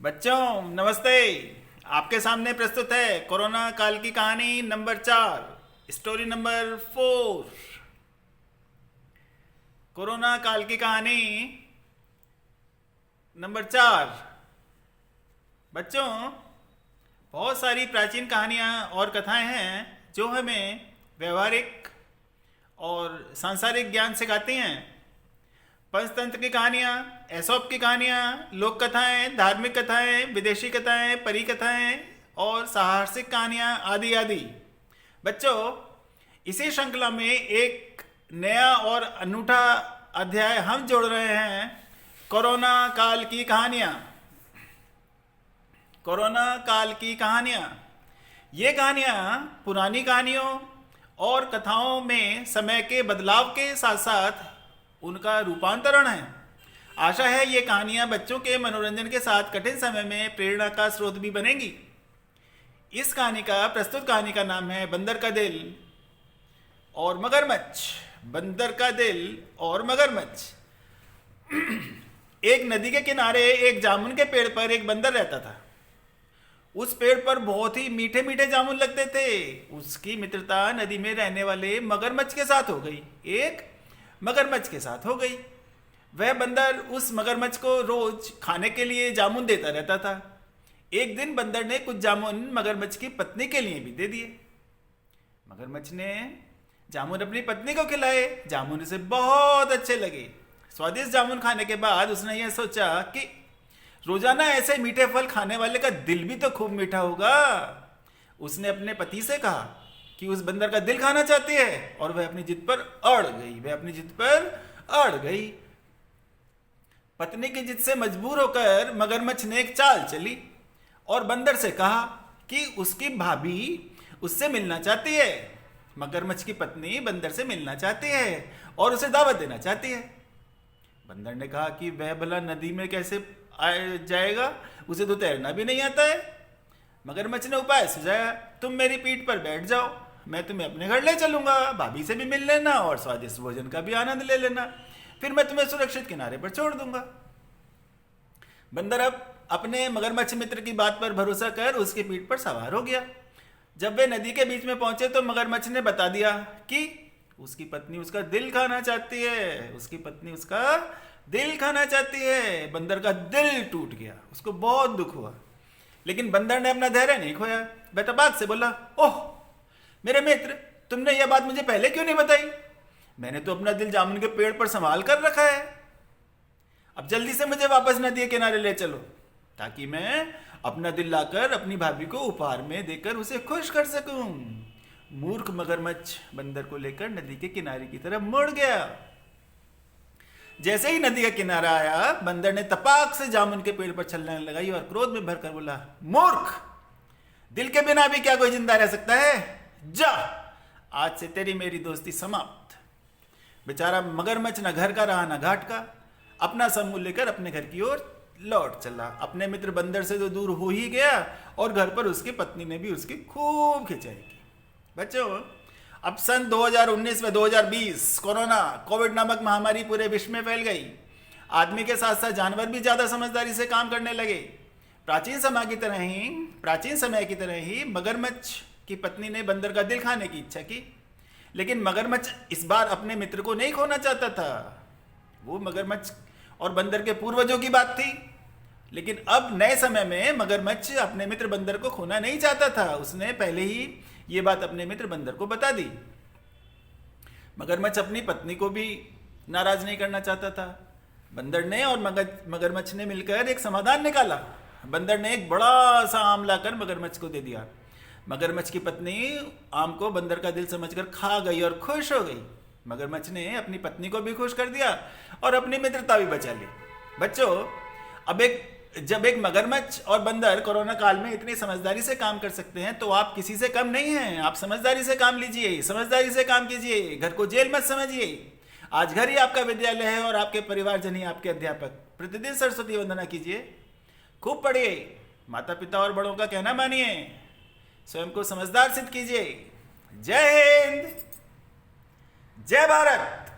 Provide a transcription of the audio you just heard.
बच्चों नमस्ते। आपके सामने प्रस्तुत है कोरोना काल की कहानी नंबर 4, स्टोरी नंबर 4। कोरोना काल की कहानी नंबर 4। बच्चों, बहुत सारी प्राचीन कहानियाँ और कथाएं हैं जो हमें व्यवहारिक और सांसारिक ज्ञान सिखाती हैं। पंचतंत्र की कहानियाँ, एसोप की कहानियाँ, लोक कथाएं, धार्मिक कथाएं, विदेशी कथाएं, परी कथाएं और साहसिक कहानियाँ आदि आदि। बच्चों, इसी श्रृंखला में एक नया और अनूठा अध्याय हम जोड़ रहे हैं, कोरोना काल की कहानियाँ। कोरोना काल की कहानियाँ, ये कहानियाँ पुरानी कहानियों और कथाओं में समय के बदलाव के साथ साथ उनका रूपांतरण है। आशा है ये कहानियां बच्चों के मनोरंजन के साथ कठिन समय में प्रेरणा का स्रोत भी बनेंगी। इस कहानी का प्रस्तुत कहानी का नाम है बंदर का दिल और मगरमच्छ। बंदर का दिल और मगरमच्छ। एक नदी के किनारे एक जामुन के पेड़ पर एक बंदर रहता था। उस पेड़ पर बहुत ही मीठे मीठे जामुन लगते थे। उसकी मित्रता नदी में रहने वाले मगरमच्छ के साथ हो गई। एक मगरमच्छ के साथ हो गई। वह बंदर उस मगरमच्छ को रोज खाने के लिए जामुन देता रहता था। एक दिन बंदर ने कुछ जामुन मगरमच्छ की पत्नी के लिए भी दे दिए। मगरमच्छ ने जामुन अपनी पत्नी को खिलाए। जामुन उसे बहुत अच्छे लगे। स्वादिष्ट जामुन खाने के बाद उसने यह सोचा कि रोजाना ऐसे मीठे फल खाने वाले का दिल भी तो खूब मीठा होगा। उसने अपने पति से कहा कि उस बंदर का दिल खाना चाहती है और वह अपनी जिद पर अड़ गई। पत्नी की जिद से मजबूर होकर मगरमच्छ ने एक चाल चली और बंदर से कहा कि उसकी भाभी उससे मिलना चाहती है। मगरमच्छ की पत्नी बंदर से मिलना चाहती है और उसे दावत देना चाहती है। बंदर ने कहा कि वह भला नदी में कैसे आ जाएगा, उसे तो तैरना भी नहीं आता है। मगरमच्छ ने उपाय सुझाया, तुम मेरी पीठ पर बैठ जाओ, मैं तुम्हें अपने घर ले चलूंगा। भाभी से भी मिल लेना और स्वादिष्ट भोजन का भी आनंद ले लेना। फिर मैं तुम्हें सुरक्षित किनारे पर छोड़ दूंगा। बंदर अब अपने मगरमच्छ मित्र की बात पर भरोसा कर उसकी पीठ पर सवार हो गया। जब वे नदी के बीच में पहुंचे तो मगरमच्छ ने बता दिया कि उसकी पत्नी उसका दिल खाना चाहती है। उसकी पत्नी उसका दिल खाना चाहती है। बंदर का दिल टूट गया। उसको बहुत दुख हुआ, लेकिन बंदर ने अपना धैर्य नहीं खोया। वह तबाक से बोला, ओह मेरे मित्र, तुमने यह बात मुझे पहले क्यों नहीं बताई? मैंने तो अपना दिल जामुन के पेड़ पर संभाल कर रखा है। अब जल्दी से मुझे वापस नदी के किनारे ले चलो, ताकि मैं अपना दिल लाकर अपनी भाभी को उपहार में देकर उसे खुश कर सकूं। मूर्ख मगरमच्छ बंदर को लेकर नदी के किनारे की तरफ मुड़ गया। जैसे ही नदी का किनारा आया, बंदर ने तपाक से जामुन के पेड़ पर छलांग लगाई और क्रोध में भरकर बोला, मूर्ख, दिल के बिना भी क्या कोई जिंदा रह सकता है? जा, आज से तेरी मेरी दोस्ती समाप्त। बेचारा मगरमच्छ न घर का रहा न घाट का। अपना समूह लेकर अपने घर की ओर लौट चला। अपने मित्र बंदर से तो दूर हो ही गया और घर पर उसकी पत्नी ने भी उसकी खूब खिंचाई की। बच्चों, अब सन 2019 व 2020 कोविड नामक महामारी पूरे विश्व में फैल गई। आदमी के साथ साथ जानवर भी ज्यादा समझदारी से काम करने लगे। प्राचीन समय की तरह ही मगरमच्छ की पत्नी ने बंदर का दिल खाने की इच्छा की, लेकिन मगरमच्छ इस बार अपने मित्र को नहीं खोना चाहता था। वो मगरमच्छ और बंदर के पूर्वजों की बात थी, लेकिन अब नए समय में मगरमच्छ अपने मित्र बंदर को खोना नहीं चाहता था। उसने पहले ही ये बात अपने मित्र बंदर को बता दी। मगरमच्छ अपनी पत्नी को भी नाराज नहीं करना चाहता था। बंदर ने और मगरमच्छ ने मिलकर एक समाधान निकाला। बंदर ने एक बड़ा सा आम लाकर मगरमच्छ को दे दिया। मगरमच्छ की पत्नी आम को बंदर का दिल समझकर खा गई और खुश हो गई। मगरमच्छ ने अपनी पत्नी को भी खुश कर दिया और अपनी मित्रता भी बचा ली। बच्चों, जब एक मगरमच्छ और बंदर कोरोना काल में इतनी समझदारी से काम कर सकते हैं, तो आप किसी से कम नहीं हैं। आप समझदारी से काम लीजिए, समझदारी से काम कीजिए। घर को जेल मत समझिए। आज घर ही आपका विद्यालय है और आपके परिवारजन ही आपके अध्यापक। प्रतिदिन सरस्वती वंदना कीजिए, खूब पढ़िए, माता पिता और बड़ों का कहना मानिए, स्वयं को समझदार सिद्ध कीजिए। जय हिंद, जय भारत।